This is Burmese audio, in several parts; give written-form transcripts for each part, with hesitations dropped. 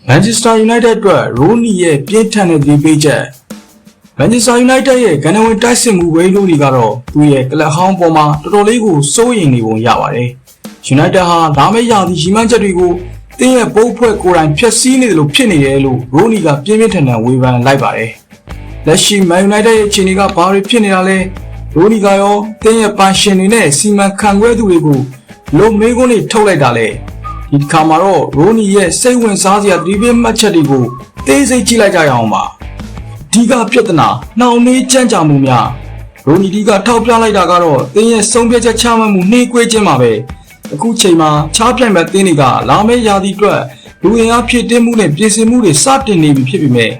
Manchester United အတွက်ရိုနီရဲ့ပြင်းထန်တဲ့ဒီပေးချက် Manchester United ရဲ့ကဏ္ဍဝင်တိုက်စစ်မှုဝေးလို့တွေကတော့သူ့ရဲ့ကလပ်ဟောင်းပေါ်မှာတော်တော်လေးကိုစိုးရိမ်နေပုံရပါတယ်။ United ဟာလာမယ့်ရာသီရည်မှန်းချက်တွေကိုတင်းရဲ့ပုံဖွဲ့ကိုယ်တိုင်ဖျက်ဆီးနေတယ်လို့ဖြစ်နေတယ်လို့ရိုနီကပြင်းပြင်းထန်ထန်ဝေဖန်လိုက်ပါတယ်။လက်ရှိ Man United ရဲ့အခြေအနေကဘာတွေဖြစ်နေတာလဲ။ရိုနီကရောတင်းရဲ့ပိုင်ရှင်တွေနဲ့စီမံခန့်ခွဲသူတွေကိုလုံမေးခွန်းတွေထုတ်လိုက်တာလေ။ဒီခါမှာတော့ရိုနီရဲ့စိတ်ဝင်စားစရာဒီပေးမှတ်ချက်တွေကိုသိစိတ်ကြည့်လိုက်ကြရအောင်ပါ။ဒီကပြဿနာနှောင်နှေးကြမ်းကြမှုများရိုနီဒီကထောက်ပြလိုက်တာကတော့တင်းရဲ့ဆုံးဖြတ်ချက်ချမှတ်မှုနှေးကွေးခြင်းပါပဲ။အခုချိန်မှာချားပြိုင်မဲ့တင်းတွေကလာမယ့်ရာသီအတွက်လူအင်အားဖြစ်တင်းမှုနဲ့ပြင်ဆင်မှုတွေစတင်နေပြီဖြစ်ပေမဲ့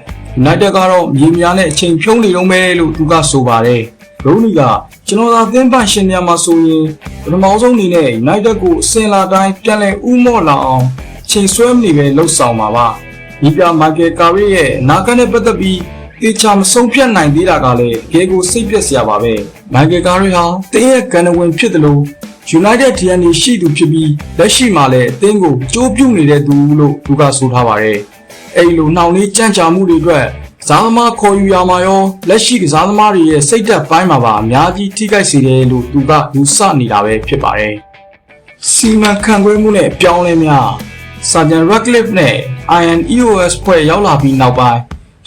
United ကတော့မြေများနဲ့အချိန်ဖြုံးနေတော့မယ်လို့သူကဆိုပါတယ်။ရိုနီကကျွန်တော်သာသင်းပန်ရှင်နေရာမှာဆိုရင်ပထမဆုံးအနေနဲ့ United ကိုအစင်လာတိုင်းပြန်လည်ဥမော့လာအောင်ချိန်ဆွဲမနေပဲလှုပ်ဆောင်ပါပါ။ဒီပြမိုက်ကယ်ကာရီရဲ့နာကနဲ့ပတ်သက်ပြီးတေချာမဆုံးဖြတ်နိုင်သေးတာကလည်းဂဲကိုစိတ်ပြက်စရာပါပဲ။မိုက်ကယ်ကာရီဟာတင်းရဲ့ကန်နဝင်ဖြစ်တယ်လို့ United DNA ရှိသူဖြစ်ပြီးလက်ရှိမှာလည်းအသင်းကိုကြိုးပြုနေတဲ့သူလို့သူကဆိုထားပါတယ်။အဲဒီလိုနှောင်လေးကြမ်းကြာမှုတွေအတွက်ကစားသမားခေါ်ယူရမှာရောလက်ရှိကစားသမားတွေရဲ့စိတ်ဓာတ်ပိုင်းမှာပါအများကြီးထိခိုက်စေတယ်လို့သူကယူဆနေတာပဲဖြစ်ပါတယ်။စီမံခန့်ခွဲမှုနဲ့ပြောင်းလဲများSergeant Ratcliffe နဲ့ INEOS ဖွဲ့ရောက်လာပြီးနောက်ပိုင်း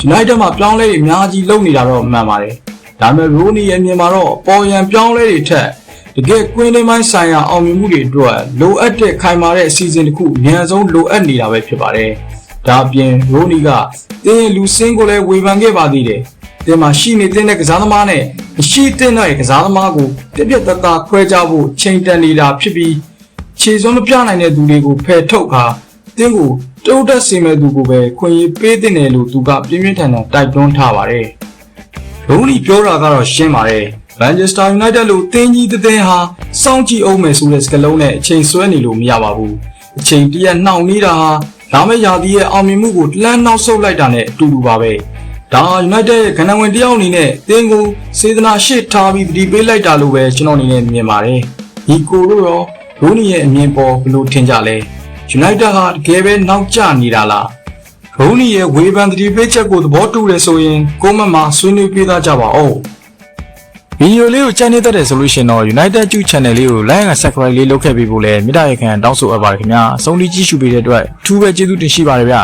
United မှာပြောင်းလဲတွေအများကြီးလုပ်နေတာတော့မှန်ပါတယ်။ဒါပေမဲ့ရိုနီရဲ့မြင်မှာတော့ပေါ်ရန်ပြောင်းလဲတွေထက်တကယ်ကွင်းထဲပိုင်းဆိုင်ရာအောင်မြင်မှုတွေအတွက်လိုအပ်တဲ့ခိုင်မာတဲ့အစီအစဉ်တစ်ခုအများဆုံးလိုအပ်နေတာပဲဖြစ်ပါတယ်။ဒါအပြင်ရိုနီကတင်းလူစင်းကိုလည်းဝေဖန်ခဲ့ပါသေးတယ်။တင်းမှာရှိနေတဲ့ကစားသမားနဲ့မရှိတဲ့ကစားသမားကိုပြက်ပြက်တသားခွဲခြားဖို့ချိန်တန်နေတာဖြစ်ပြီးခြေစွမ်းမပြနိုင်တဲ့သူတွေကိုဖယ်ထုတ်ခါတင်းကိုတုံးတက်စေမဲ့သူကိုပဲခွင့်ရပေးတဲ့နယ်လို့သူကပြင်းပြင်းထန်ထန်တိုက်တွန်းထားပါတယ်။ရိုနီပြောတာကတော့ရှင်းပါတယ်။ Manchester United လို့တင်းကြီးတဲ့ဟာစောင့်ကြည့်အောင်မယ်ဆိုတဲ့စကားလုံးနဲ့အချိန်ဆွဲနေလို့မရပါဘူး။အချိန်တရက်နှောင့်နေတာဟာလာမယ့်ရာသီရဲ့အောင်မြင်မှုကိုလှမ်းနှောက်ဆုတ်လိုက်တာနဲ့အတူတူပါပဲ။ဒါ United ရဲ့ကဏ္ဍဝင်တယောက်အနေနဲ့တင်းကိုစေတနာရှိထားပြီးတည်ပေးလိုက်တာလို့ပဲကျွန်တော်အနေနဲ့မြင်ပါတယ်။ဒီကိုတို့ရောရိုနီရဲ့အမြင်ပေါ်ဘယ်လိုထင်ကြလဲ။ United ဟာတကယ်ပဲနောက်ကျနေတာလား။ရိုနီရဲ့ဝေဖန်တည်ပေးချက်ကိုသဘောတူတယ်ဆိုရင်ကိုမမှာဆွေးနွေးပေးသားကြပါဦး။ဗီဒီယိုလေးကိုကြိုက်နေတတ်တဲ့ဆိုလို့ရှိရင်တော့ United ကျူ channel လေးကို like and subscribe လေးလုပ်ခဲ့ပေးဖို့လည်းမေတ္တာရပ်ခံတောင်းဆိုအပ်ပါတယ်ခင်ဗျာအဆုံးထိကြည့်ရှုပေးတဲ့အတွက်အထူးပဲကျေးဇူးတင်ရှိပါတယ်ဗျာ